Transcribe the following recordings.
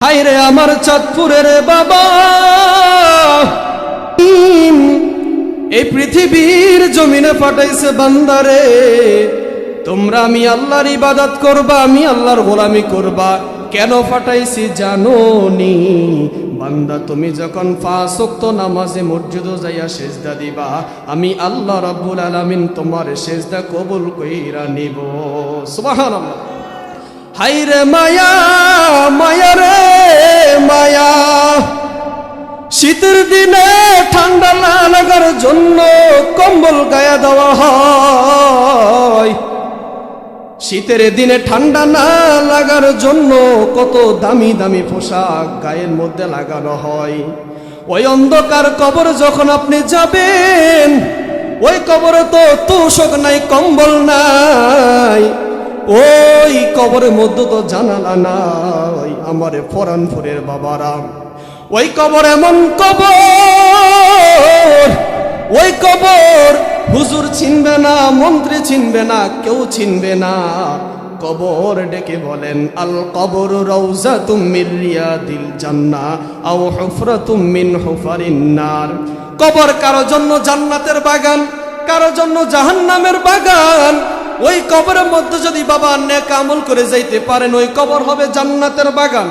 হায়রে আমার চাঁদপুরের বাবা, এই পৃথিবীর জমিনে পাঠাইছে বান্দারে। তোমরা আমি আল্লাহর ইবাদত করবা, আমি আল্লাহর গোলামি করবা। কেন পাঠাইছি জানোনি? বান্দা তুমি যখন ৫ ওয়াক্ত নামাজে মসজিদে যাইয়া সেজদা দিবা, আমি আল্লাহ রাব্বুল আলামিন তোমার সেজদা কবুল কইরা নিব। সুবহানাল্লাহ। হায়রে মায়া, মায়া রে মায়া, শীতের দিনে ঠান্ডা না লাগার জন্য কম্বল গায়ে দেওয়া হয়। শীতের দিনে ঠান্ডা না লাগার জন্য কত দামি দামি পোশাক গায়ের মধ্যে লাগানো হয়। ওই অন্ধকার কবর যখন আপনি যাবেন, ওই কবরে তো তোষক নাই, কম্বল নাই, ওই কবরের মধ্যে তো জানালা নাই। আমারে ফরানপুরের বাবারা, ওই কবর এমন কবর, ওই কবর হুজুর চিনবে না, মন্ত্রী চিনবে না, কেউ চিনবে না। কবর ডেকে বলেন, আল কবর রাউজাতুম মির রিয়াদিল জান্নাহ আও হুফরাতুম মিন হুফারিন নার। কবর কারো জন্য জান্নাতের বাগান, কারো জন্য জাহান্নামের বাগান। ওই কবরের মধ্যে যদি বাবা নেক আমল করে যাইতে পারেন, ওই কবর হবে জান্নাতের বাগান।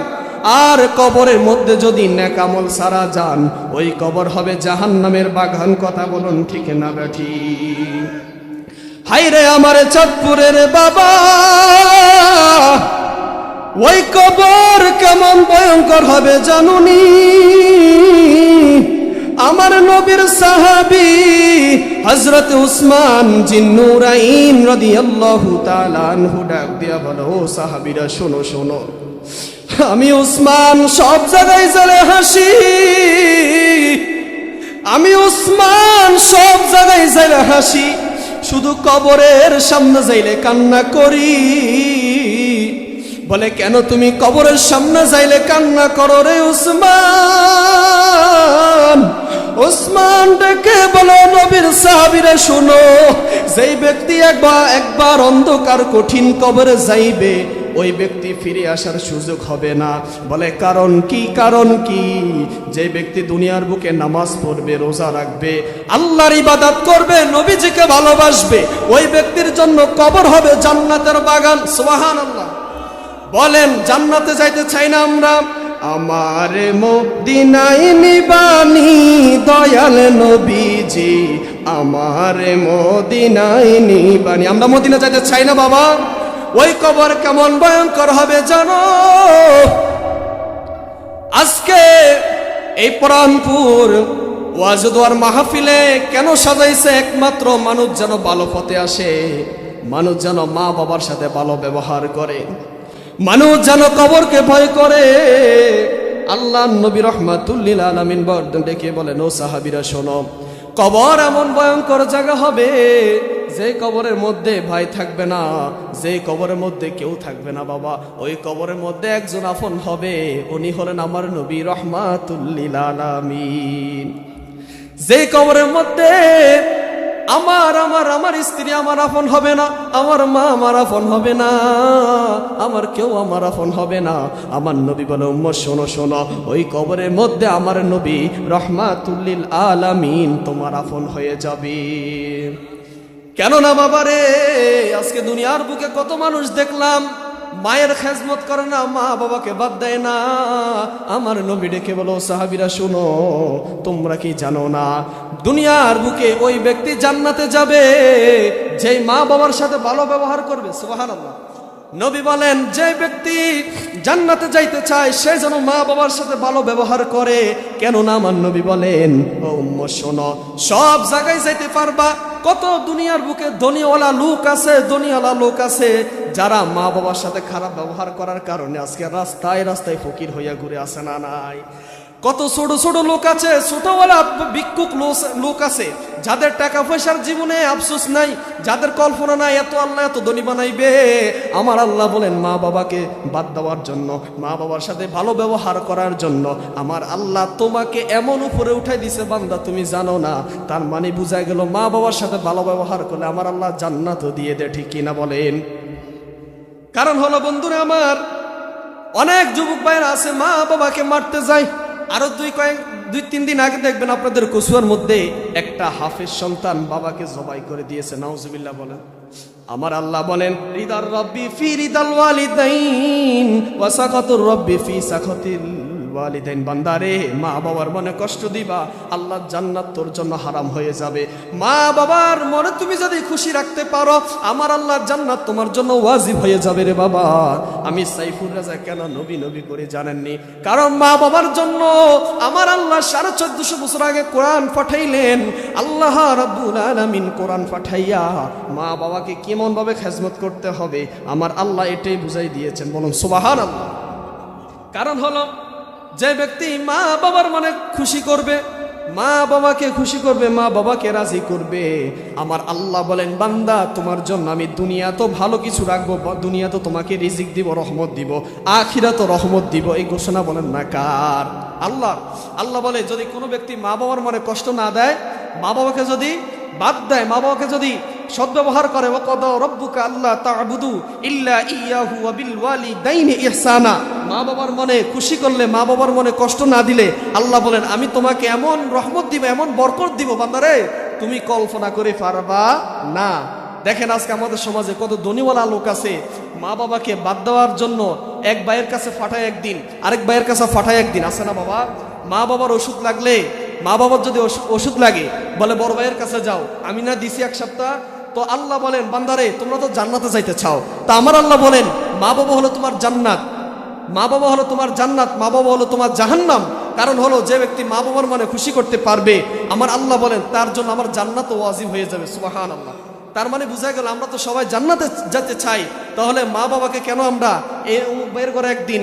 আর কবরের মধ্যে যদি নেক আমল সারা যান, ওই কবর হবে জাহান্নামের বাগান। কথা বলুন ঠিক না বেঠি? হায়রে আমার চাঁদপুরের বাবা, ওই কবর কেমন ভয়ঙ্কর হবে জানুনি? আমার নবীর সাহাবী হযরত উসমান জিন্নুরাইন রাদিয়াল্লাহু তাআলা আনহু ডাক দিয়া বলে, ও সাহাবীরা শোনো শোনো, আমি উসমান সব জায়গায় যাইলে হাসি, আমি উসমান সব জায়গায় যাইলে হাসি, শুধু কবরের সামনে যাইলে কান্না করি। বলে, কেন তুমি কবরের সামনে যাইলে কান্না করো রে উসমান? উসমান ডেকে বলো, নবীর সাহাবীরা শুনো, যেই ব্যক্তি একবার অন্ধকার কঠিন কবরে যাইবে, ওই ব্যক্তি ফিরে আসার সুযোগ হবে না। বলে, কারণ কি? কারণ কি? যে ব্যক্তি দুনিয়ার বুকে নামাজ পড়বে, রোজা রাখবে, আল্লাহর ইবাদত করবে, নবীজিকে ভালোবাসবে, ওই ব্যক্তির জন্য কবর হবে জান্নাতের বাগান। সুবহানাল্লাহ। বলেন, জান্নাতে যাইতে চাই না আমরা? আমার মদিনায় নিবানি দয়াল নবীজি, আমার মদিনায় নিবানি। আমরা মদিনা যাইতে চাই না বাবা? ওই কবর কেমন ভয়ঙ্কর হবে জানো? আজকে এই পরানপুর ওয়াজ দোয়ার মাহফিলে কেন সাজাইছে? একমাত্র মানুষ যেন ভালো পথে আসে, মানুষ যেন মা বাবার সাথে ভালো ব্যবহার করে, মানুষ যেন কবরকে ভয় করে। আল্লাহ নবী রাহমাতুল লিল আলামিন বর্ণনা ডেকে বলেন, ও সাহাবীরা শোনো, কবর এমন ভয়ঙ্কর জায়গা হবে, যে কবরের মধ্যে ভয় থাকবে না, যে কবরের মধ্যে কেউ থাকবে না বাবা। ওই কবরের মধ্যে একজন আপন হবে, উনি হলেন আমার নবী রাহমাতুল লিল আলামিন। যে কবরের মধ্যে আমার স্ত্রী আমার আপন হবে না, আমার মা আমার আপন হবে না, আমার কেউ আমার আপন হবে না। আমার নবী বলে, উম্মত শোনো শোনো, ওই কবরের মধ্যে আমার নবী রাহমাতুল লিল আলামিন তোমার আপন হয়ে যাবে। কেন না বাবারে, আজকে দুনিয়ার বুকে কত মানুষ দেখলাম মায়ের খেজমত করে না, মা বাবাকে বাদ দেয় না। আমার নবী ডেকে বলো, সাহাবীরা শুনো, তোমরা কি জানো না দুনিয়ার বুকে ওই ব্যক্তি জান্নাতে যাবে যেই মা বাবার সাথে ভালো ব্যবহার করবে। সুবহানাল্লাহ। নবী বলেন, যে ব্যক্তি জান্নাতে যাইতে চায় সে যেন মা বাবার সাথে ভালো ব্যবহার করে। কেন না? আমার নবী বলেন, ও উম্মত শোনো, সব জায়গায় যাইতে পারবা, কত দুনিয়ার বুকে ধনীওয়ালা লোক আছে, ধনীওয়ালা লোক আছে, যারা মা বাবার সাথে খারাপ ব্যবহার করার কারণে আজকে রাস্তায় রাস্তায় ফকির হইয়া ঘুরে আসে না নাই? কত ছোট ছোট লোক আছে, ছোটওয়ালা ভিক্ষুক লোক আছে, যাদের টাকা পয়সার জীবনে আফসোস নাই, যাদের কল্পনা নাই এত আল্লাহ এত ধনী বানাইবে। আমার আল্লাহ বলেন, মা বাবাকে বাদ দেওয়ার জন্য, মা বাবার সাথে ভালো ব্যবহার করার জন্য আমার আল্লাহ তোমাকে এমন উপরে উঠাই দিছে বান্দা, তুমি জানো না। তার মানে বুঝা গেল, মা বাবার সাথে ভালো ব্যবহার করলে আমার আল্লাহ জান্নাতও দিয়ে দেয়। ঠিক কিনা বলেন? কারণ হলো বন্ধুরা আমার, অনেক যুবক ভাইরা আছে মা বাবাকে মারতে যায়। আরো দুই তিন দিন আগে দেখবেন আপনাদের কসুয়ার মধ্যে একটা হাফেজ সন্তান বাবাকে জবাই করে দিয়েছে। নাউজুবিল্লাহ বলেন। আমার আল্লাহ বলেন রিদার রব্বি ফি রিদাল ওয়ালিদাইন ওয়া সাখাতুর রব্বি ফি সাখাতিল ওয়ালিদাইন। বান্দারে মা বাবার মনে কষ্ট দিবা, আল্লাহর জান্নাত তোর জন্য হারাম হয়ে যাবে। মা বাবার মনে তুমি যদি খুশি রাখতে পারো, আমার আল্লাহর জান্নাত তোমার জন্য ওয়াজিব হয়ে যাবে রে বাবা। আমি সাইফুর রাজা কেন নবী নবী করে জানেননি? কারণ মা বাবার জন্য আমার আল্লাহ 1450 বছর আগে কোরআন পাঠাইলেন। আল্লাহ রাব্বুল আলামিন কোরআন পাঠাইয়া মা বাবাকে কেমন ভাবে খেজমত করতে হবে আমার আল্লাহ এটাই বুঝাই দিয়েছেন। বলুন সুবহানাল্লাহ। কারণ হলো যে ব্যক্তি মা বাবার মনে খুশি করবে, মা বাবাকে খুশি করবে, মা বাবাকে রাজি করবে, আমার আল্লাহ বলেন বান্দা তোমার জন্য আমি দুনিয়া তো ভালো কিছু রাখবো, দুনিয়া তো তোমাকে রিজিক দিব, রহমত দিব, আখিরাতে রহমত দিব। এই ঘোষণা বলেন না কার? আল্লাহ। আল্লাহ বলে যদি কোনো ব্যক্তি মা বাবার মনে কষ্ট না দেয়, মা বাবাকে যদি বাদ দেয়, মা বাবাকে যদি সদ্ব্যবহার করে, ওয়াকাদা রাব্বুকা আল্লা তা'বুদু ইল্লা ইয়্যাহু ওয়া বিল ওয়ালিদাইনি ইহসানা। মা বাবার মনে খুশি করলে, মা বাবার মনে কষ্ট না দিলে আল্লাহ বলেন আমি তোমাকে এমন রহমত দিব, এমন বরকত দিব বান্দারে তুমি কল্পনা করে পারবা না। দেখেন আজকে আমাদের সমাজে কত ধনীওয়ালা লোক আছে, মা বাবাকে বাদ দেওয়ার জন্য এক ভাইয়ের কাছে ফাটায় একদিন, আরেক ভাইয়ের কাছে ফাটায় একদিন। আছে না বাবা? মা বাবার ওষুধ লাগলে, মা বাবার যদি ওষুধ লাগে বলে বড় ভাইয়ের কাছে যাও, আমি না দিছি এক সপ্তাহ। তো আল্লাহ বলেন বান্দারে তোমরা তো জান্নাতে যাইতে চাও, তা আমার আল্লাহ বলেন মা বাবা হলো তোমার জান্নাত, মা বাবা হলো তোমার জান্নাত, মা বাবা হলো তোমার জাহান্নাম। কারণ হলো যে ব্যক্তি মা বাবার মনে খুশি করতে পারবে আমার আল্লাহ বলেন তার জন্য আমার জান্নাত ওয়াজিব হয়ে যাবে। সুবহানাল্লাহ। তার মানে বোঝা গেল আমরা তো সবাই জান্নাতে যেতে চাই, তাহলে মা বাবাকে কেন আমরা এই ভাইয়ের ঘরে একদিন,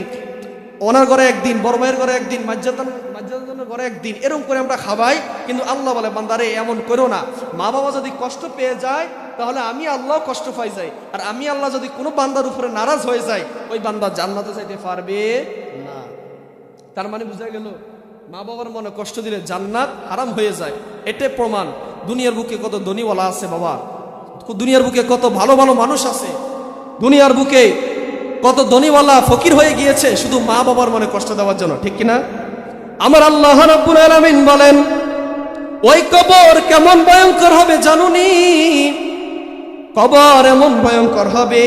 ওনার ঘরে একদিন, বড় ভাইয়ের ঘরে একদিন, মাজ্জাদানের ঘরে একদিন, এরকম করে আমরা খাওয়াই। কিন্তু আল্লাহ বলে বান্দারে এমন করো না। মা বাবা যদি কষ্ট পেয়ে যায় তাহলে আমি আল্লাহ কষ্ট পাই যাই, আর আমি আল্লাহ যদি কোনো বান্দার উপরে নারাজ হয়ে যায় ওই বান্দা জান্নাতে যাইতে পারবে না। তার মানে বোঝা গেল মা বাবার মনে কষ্ট দিলে জান্নাত হারাম হয়ে যায়। এটাই প্রমাণ দুনিয়ার বুকে কত ধনীওয়ালা আছে বাবা, দুনিয়ার বুকে কত ভালো ভালো মানুষ আছে, দুনিয়ার বুকে কত ধনীওয়ালা ফকির হয়ে গিয়েছে শুধু মা বাবার মনে কষ্ট দেওয়ার জন্য। ঠিক কিনা? আমার আল্লাহ রাব্বুল আলামিন বলেন ওই কবর কেমন ভয়ঙ্কর হবে জানুনি? কবর এমন ভয়ঙ্কর হবে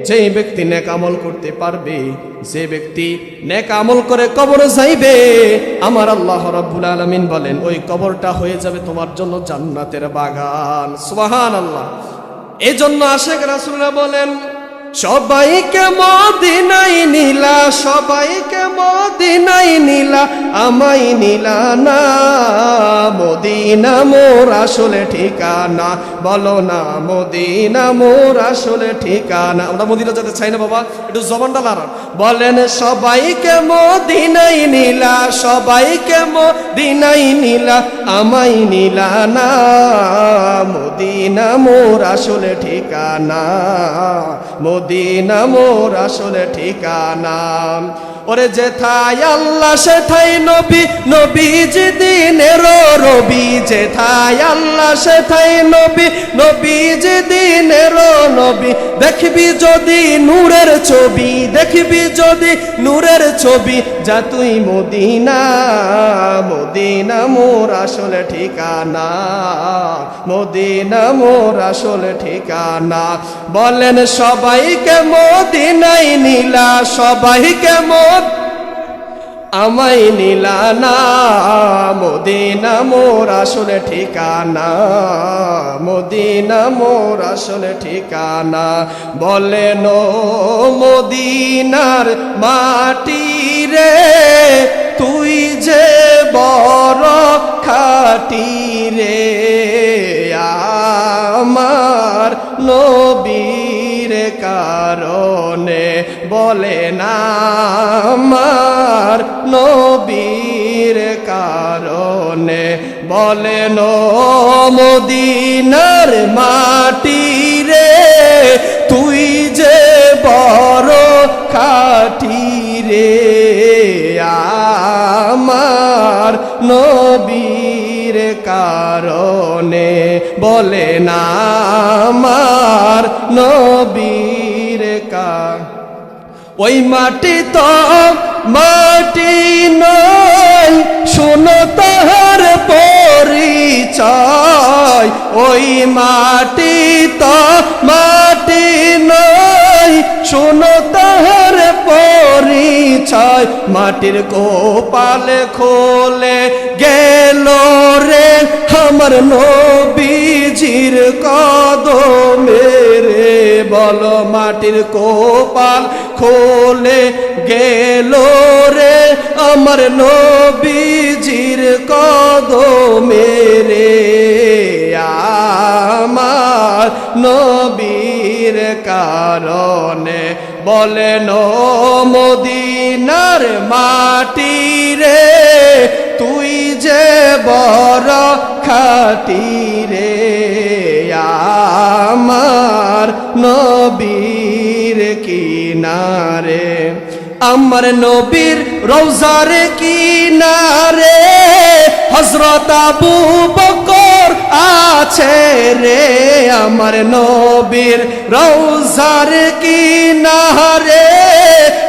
যে ব্যক্তি নেক আমল করতে পারবে, যে ব্যক্তি নেক আমল করে কবরে যাইবে, আমার আল্লাহ রাব্বুল আলামিন বলেন ওই কবরটা হয়ে যাবে তোমার জন্য জান্নাতের বাগান। সুবহানাল্লাহ। এজন্য আশিক রাসূলরা বলেন সবাইকে মদিনায় নিলা, সবাইকে মদিনায় নিলা, আমায় নিলা না। মদিনা মোর আসলে ঠিকানা, বলো না মদিনা মোর আসলে ঠিকানা। আমরা মদিনা যেতে চাই না বাবা, একটু জবানটা লড়ান। বলেন সবাইকে মদিনায় নিলা, সবাইকে মদিনায় নিলা, আমায় নিলা না। মদিনা মোর আসলে ঠিকানা, মদিনা মোর আসলে ঠিকানা। ওরে যেথায় আল্লাহ সেথায় নবী, নবীজি দিনের রবি। যেথায় আল্লাহ সেথায় নবী, নবীজি দিনের নবী। দেখবি যদি নূরের ছবি, দেখবি যদি নূরের ছবি, যা তুই মদিনা। মদিনা মোর আসলে ঠিকানা, মদিনা মোর আসলে ঠিকানা। বলেন সবাইকে মদিনায় নিলা, সবাইকে আমায় নিলা না। মদিনা মোর আসলে ঠিকানা, মদিনা মোর আসলে ঠিকানা। বলেন ও মদিনার মাটি রে, তুই যে বড় খাটি রে। আমার নবীর কারণে বলেন আমার নবীর কারণে। বলেন ও মদিনার মাটি রে, তুই যে বড় খাটি রে। আমার নবীর কারণে বলেন আমার নবীর ওই মাটি তো মাটি নয়, শোনো তাহার পরিচয়। ওই মাটি তো মাটি নয়, শোনো তাহার পরিচয়। মাটির কপাল খোলে গেল রে আমার নবীজির কদমে রে, বলো মাটির কপাল খোলে গেল রে আমার নবীজির কদমে রে। আমার নবীর কারণে বলেন মদিনার মাটি রে, তুই যে বড় খাটি রে। আমার নবীর কিনারে, আমার নবীর রওজার কিনারে হযরত আবু বকর আছে রে। আমার নবীর রওজার কিনারে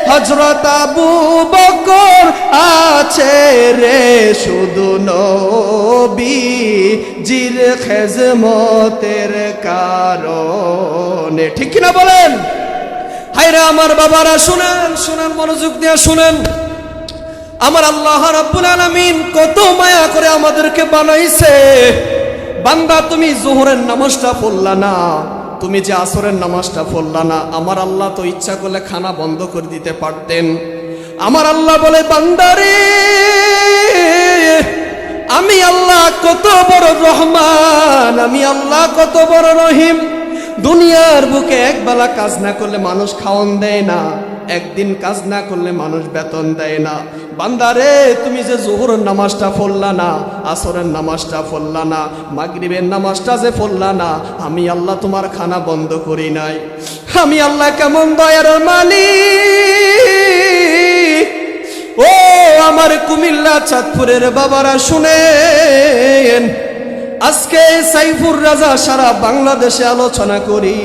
হযরত আবু বকর আছে রে। শুধু নবীজির খেজমতের কারণে, ঠিক কিনা বলেন? হায়রে আমার বাবারা, শুনেন শুনেন, মনোযোগ দিয়ে শুনেন। আমার আল্লাহ রাব্বুল আলামিন কত মায়া করে আমাদেরকে বানাইছে। বান্দা তুমি যোহরের নামাজটা পড়লা না, তুমি যে আসরের নামাজটা পড়লা না, আমার আল্লাহ তো ইচ্ছা করলে খানা বন্ধ করে দিতে পারতেন। আমার আল্লাহ বলে বান্দারে, আমি আল্লাহ কত বড় রহমান, আমি আল্লাহ কত বড় রহিম। দুনিয়ার বুকে একবেলা কাজ না করলে মানুষ খাওয়ান দেয় না, একদিন কাজ না করলে মানুষ বেতন দেয় না। বান্দারে, তুমি যে যোহরের নামাজটা পড়লা না, আসরের নামাজটা পড়লা না, মাগরিবের নামাজটা যে পড়লা না, আমি আল্লাহ তোমার খানা বন্ধ করি নাই। আমি আল্লাহ কেমন দয়ার মালিক। ও আমার কুমিল্লা চাঁদপুরের বাবারা শুনেন, আজকে সাইফুর রাজা সারা বাংলাদেশে আলোচনা করি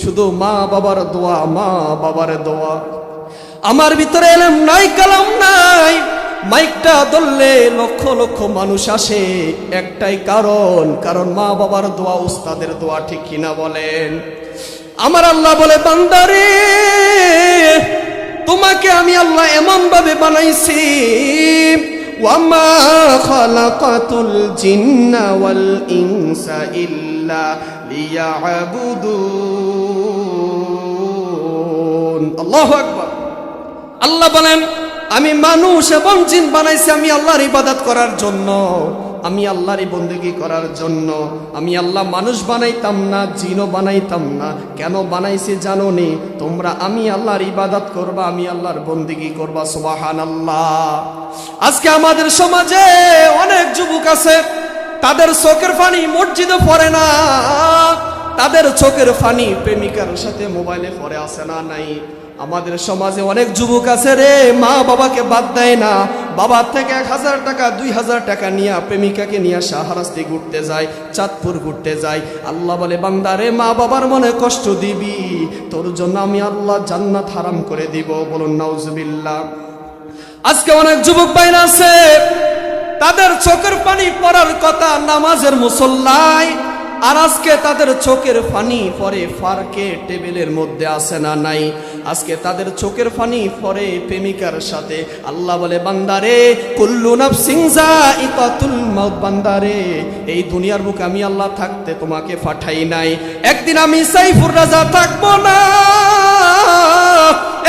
শুধু মা বাবার দোয়া, মা বাবার দোয়া। আমার ভিতরে এলেম নাই, কালাম নাই, মাইকটা ধরলে লক্ষ লক্ষ মানুষ আসে, একটাই কারণ, কারণ মা বাবার দোয়া, উস্তাদের দোয়া, ঠিক কিনা বলেন? আমার আল্লাহ বলে বান্দারে, তোমাকে আমি আল্লাহ এমন ভাবে বানাইছি, ওয়ামা খালাকাতুল জিন্না ওয়াল ইনসা ইল্লা লিয়াবুদুন। আল্লাহু আকবার। আল্লাহ বলেন, আমি মানুষ এবং জিন বানাইছি আমি আল্লাহর ইবাদত করার জন্য, আমি আল্লাহরই বন্দেগী করার জন্য। আমি আল্লাহ মানুষ বানাইতাম না, জিনও বানাইতাম না। কেন বানাইছি জানো নি? তোমরা আমি আল্লাহর ইবাদত করবা, আমি আল্লাহর বন্দেগী করবা। সুবহানাল্লাহ। আজকে আমাদের সমাজে অনেক যুবক আছে, তাদের চোখের পানি মসজিদে পড়ে না, তাদের চোখের পানি প্রেমিকার সাথে মোবাইলে পড়ে, আছে না নাই? আমাদের সমাজে অনেক যুবক আছে রে, মা বাবাকে বাদ দেয় না, বাবার থেকে 1000 টাকা 2000 টাকা নিয়ে প্রেমিকাকে নিয়ে শাহরাস্তি ঘুরতে যায়, চাঁদপুর ঘুরতে যায়। আল্লাহ বলে বান্দারে, মা বাবার মনে কষ্ট দিবি, তোর জন্য আমি আল্লাহ জান্নাত হারাম করে দিব। বলুন নাউজুবিল্লাহ। আজকে অনেক যুবক বাইনা আছে, তাদের চোখের পানি পড়ার কথা নামাজের মুসল্লায়, আর আজকে তাদের চোখের পানি পরে ফারকে টেবিলের মধ্যে আছে না নাই? আজকে তাদের চোখের পানি পরে প্রেমিকার সাথে। আল্লাহ বলে বান্দারে, কুল্লু নাফসিন যায়িকাতুল মাউত। বান্দারে, এই দুনিয়ার বুকে আমি আল্লাহ থাকতে তোমাকে পাঠাই নাই। একদিন আমি সাইফুর রাজা থাকবো না,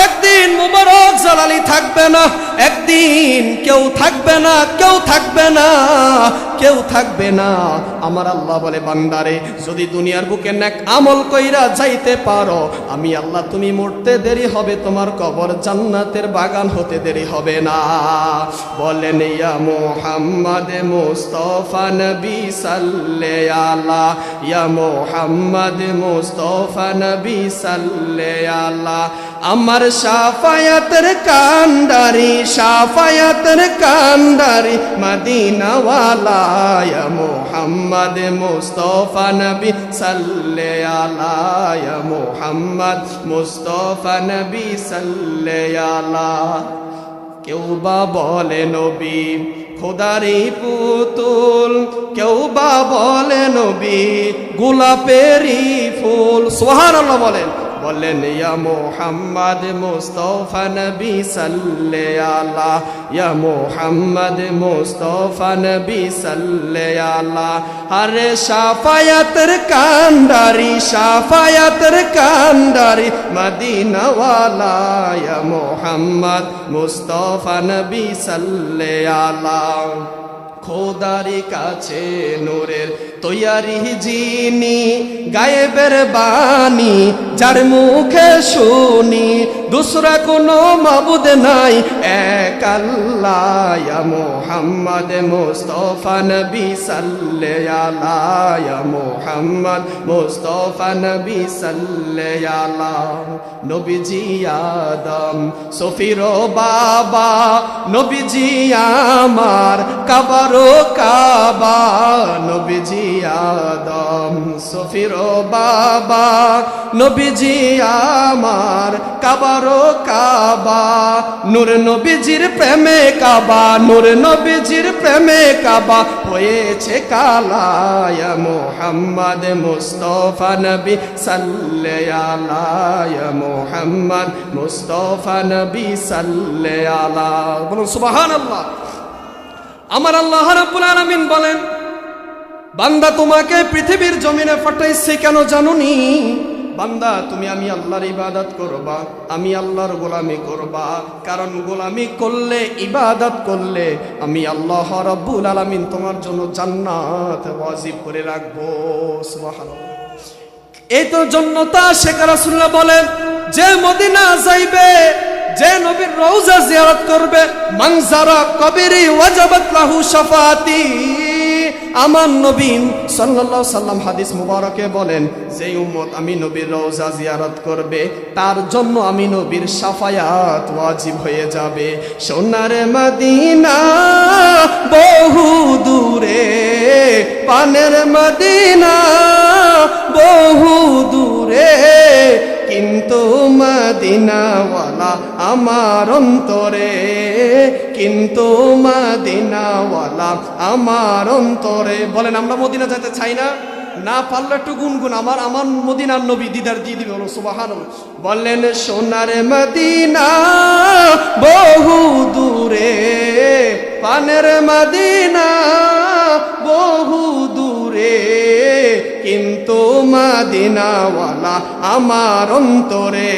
একদিন মুবারক জালালি থাকবে না, একদিন কেউ থাকবে না, কেউ থাকবে না, কেউ থাকবে না। আমার আল্লাহ বলে বান্দারে, যদি দুনিয়ার বুকে নেক আমল কইরা যাইতে পারো, আমি আল্লাহ তুমি মরতে দেরি হবে, তোমার কবর জান্নাতের বাগান হতে দেরি হবে না। বলেন ইয়া মুহাম্মদ মুস্তাফা নবী সাল্লাল্লাহু আলা, ইয়া মুহাম্মদ মুস্তাফা নবী সাল্লাল্লাহু আলা, আমার শাফায়াতের কান্ডারি শাফায়াতের কান্ডারি মদিনাওয়ালা ইয়া মুহাম্মদ মুস্তাফা নবী সাল্লে আলা ইয়া মুহাম্মদ মুস্তাফা নবী সাল্লে আলা। কেউ বা বলে নবী খোদারি পুতুল, কেউ বা বলে নবী গোলাপেরই ফুল। সুবহানাল্লাহ বলেন, বলেন ইয়া মুহাম্মদ মুস্তাফা নবী সাল্লে আলা ইয়া মুহাম্মদ মুস্তাফা নবী সাল্লে আলা। আরে শাফায়াতের কান্ডারি শাফায়াতের কান্ডারি মদিনাওয়ালা ইয়া মুহাম্মদ মুস্তাফা নবী সাল্লে আলা। খোদারি কাছে নূরের তৈয়ারি যিনি, গায়েবের বাণী যার মুখে শুনি, দুসরা কোনো মাবুদ নাই এক আল্লাহ ইয়া মুহাম্মদ মুস্তাফা নবী সাল্লে আলা ইয়া মুহাম্মদ মুস্তাফা নবী সাল্লে আলা। নবীজি আদম সফির বাবা, নবীজি আমার কাবারো কাবা, নবীজি আদম সফির বাবা, নবীজি আমার কাবারো কাবা। নূর নবীজির প্রেমে কাবা, নূর নবীজির প্রেমে কাবা হয়েছে কালা ইয়া মুহাম্মদ মুস্তাফা নবী সাল্লে আলা ইয়া মুহাম্মদ মুস্তাফা নবী সাল্লে আলা। বলুন সুবহানাল্লাহ। আমার আল্লাহ রাব্বুল আলামিন বলেন, বান্দা তোমাকে পৃথিবীর জমিনে পাঠাইছি কেন জানুনি? বান্দা তুমি আমি আল্লাহর ইবাদত করবা, আমি আল্লাহর গোলামি করবা। কারণ গোলামি করলে ইবাদত করলে আমি আল্লাহ রাব্বুল আলামিন তোমার জন্য জান্নাত ওয়াজিব করে রাখবো। সুবহানাল্লাহ। এই তো জন্নতা শেখ রাসূলুল্লাহ বলেন, যে মদিনা যাইবে, যে নবীর রওজা জিয়ারত করবে, মান যারা কবরি ওয়াজাবাত লাহু শাফাতি। আমার নবী সাল্লাল্লাহু আলাইহি সাল্লাম হাদিস মুবারকে বলেন, যে উম্মত আমি নবীর রওজা জিয়ারত করবে তার জন্য আমি নবীর শাফায়াত ওয়াজিব হয়ে যাবে। সোনার মদিনা বহু দূরে, পানের মদিনা বহু দূরে, কিন্তু মদিনাওয়ালা আমার অন্তরে, কিন্তু মদিনাওয়ালা আমার অন্তরে। বলেন আমরা মদিনা যেতে চাই না? না পারলে একটু গুনগুন আমার আমার মদিনার নবী দিদার দিয়ে দিবে। বলো সুবহানাল্লাহ। বলেন সোনার মদিনা বহু দূরে, পানের মদিনা বহু দূরে, কিন্তু মদিনাওয়ালা আমার অন্তরে,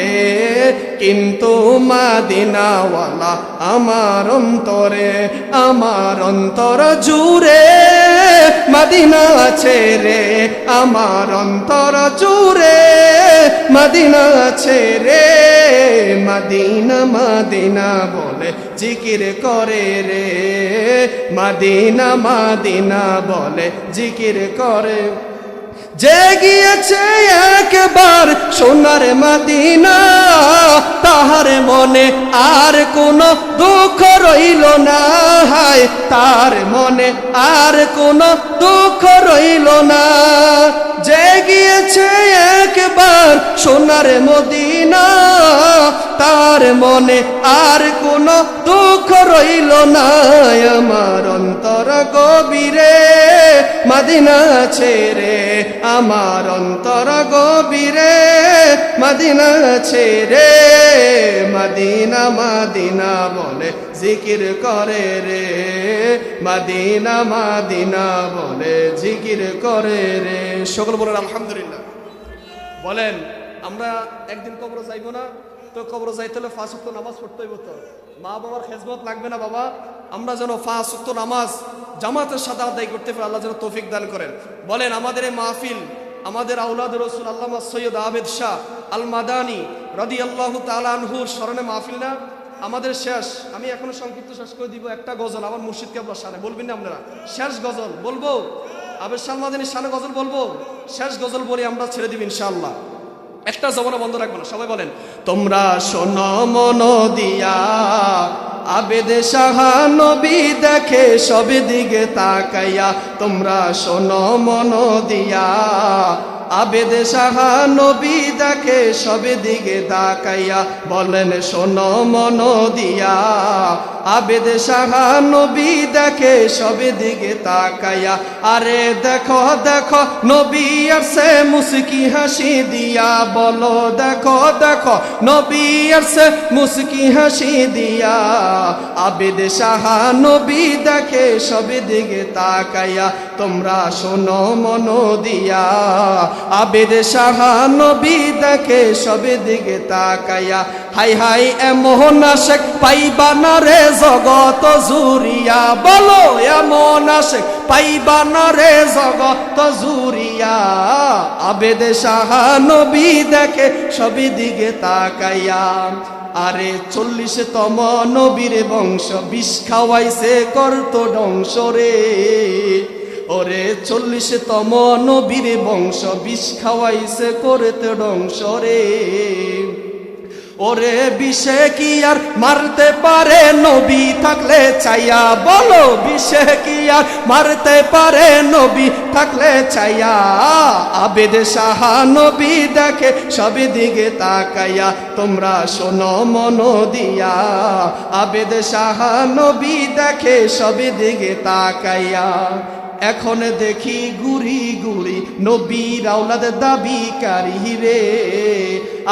কিন্তু মদিনাওয়ালা আমার অন্তরে। আমার অন্তর জুড়ে মদিনা আছে রে, আমার অন্তর জুড়ে মদিনা আছে রে। মদিনা মদিনা বলে জিকির করে রে, মদিনা মদিনা বলে জিকির করে। যে গিয়েছে একবার সোনার মদিনা, তাহার মনে আর কোনো দুঃখ রইল না, হায় তার মনে আর কোনো দুঃখ রইল না। যে গিয়েছে একবার সোনার মদিনা, তার মনে আর কোনো দুঃখ রইল না। আমার অন্তর গভীরে মদিনা ছেড়ে, আমার অন্তর গভীরে মদিনা ছেড়ে। মদিনা মদিনা বলে জিকির করে রে, মদিনা মদিনা বলে জিকির করে রে। সকল বলেন আলহামদুলিল্লাহ। বলেন আমরা একদিন কবরে যাইব না? তো কবরে যাইতে হলে 5 ওয়াক্ত নামাজ পড়তে হইব। তো মা বাবার খেজমত লাগবে না বাবা? আমরা যেন 5 ওয়াক্ত নামাজ জামাতের সাথে আদায় করতে পারি, আল্লাহ যেন তৌফিক দান করেন। বলেন আমাদের এই মাহফিল আমাদের আউলাদ রাসূল আল্লামা সৈয়দ আবেদ শাহ আল মাদানী রাদিয়াল্লাহু তাআলা আনহুর স্মরণে মাহফিল না আমাদের শেষ। আমি এখনো সংক্ষিপ্ত শেষ করে দিব একটা গজল আমার মুর্শিদ কেবলার শানে। বলবেন না আপনারা? শেষ গজল বলবো, আবেদ শাহ আল মাদানীর শানে গজল বলবো। শেষ গজল বলে আমরা ছেড়ে দিব ইনশাআল্লাহ। একটা জবান বন্ধ রাখবো না, সবাই বলেন তোমরা শোনো মন দিয়া, আবেদে শাহা নবী দেখে সব দিকে তাকাইয়া। তোমরা শোনো মন দিয়া, আবেদে শাহা নবী দেখে সব দিকে তাকাইয়া। বলেন শোনো মন দিয়া, আবেদে শাহা নবী দেখে সব দিকে তাকাইয়া। আরে দেখো দেখো নবী আসছে মুস্কি হাসি দিয়া, বলো দেখো দেখো নবী আসছে মুস্কি হাসি দিয়া। আবেদে শাহা নবী দেখে সব দিকে তাকাইয়া। তোমরা শোনো মন দিয়া, আবেদে শাহা নবী দেখে সব দিকে তাকাইয়া। হাই হাই এমন আশেক পাইবা না রে জগত জুরিয়া, বলো এমন আশেক পাইবা না রে জগত জুরিয়া। আবেদে শাহা নবী দেখে সব দিকে তাকাইয়া। আরে 40তম নবীর বংশ বিষ খাওয়াইছে করত ধ্বংস রে। ওরে 40তম নবীর বংশ বিষ খাওয়াইছে করতে ধ্বংস রে। ওরে বিষে কি আর মারতে পারে নবী থাকলে চাইয়া, বলো বিষে কি আর মারতে পারে নবী থাকলে চাইয়া। আবেদে শাহা নবী দেখে সব দিকে তাকাইয়া। তোমরা শোনো মন দিয়া, আবেদে শাহা নবী দেখে সব দিকে তাকাইয়া। এখন দেখি গুড়ি গুড়ি নবীর আওলাদ দাবিকারী রে।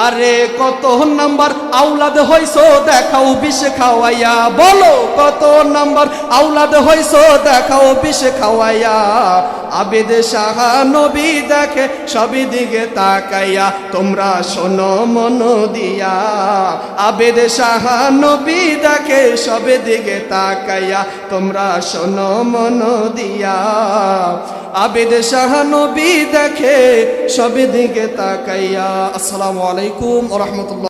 আরে কত নাম্বার আওলাদ হইছো দেখাও বিষ খাওয়াইয়া, বলো কত নাম্বার আওলাদ হইছো দেখাও বিষ খাওয়াইয়া। আবেদে শাহা নবী দেখে সব দিকে তাকাইয়া। তোমরা শোনো মন দিয়া, আবেদে শাহা নবী দেখে সব দিকে তাকাইয়া। তোমরা শোনো মন দিয়া, আবেদে শাহা নবী দেখে সব দিকে তাকাইয়া। আসসালামু আলাইকুম ওয়া রাহমাতুল্লাহ।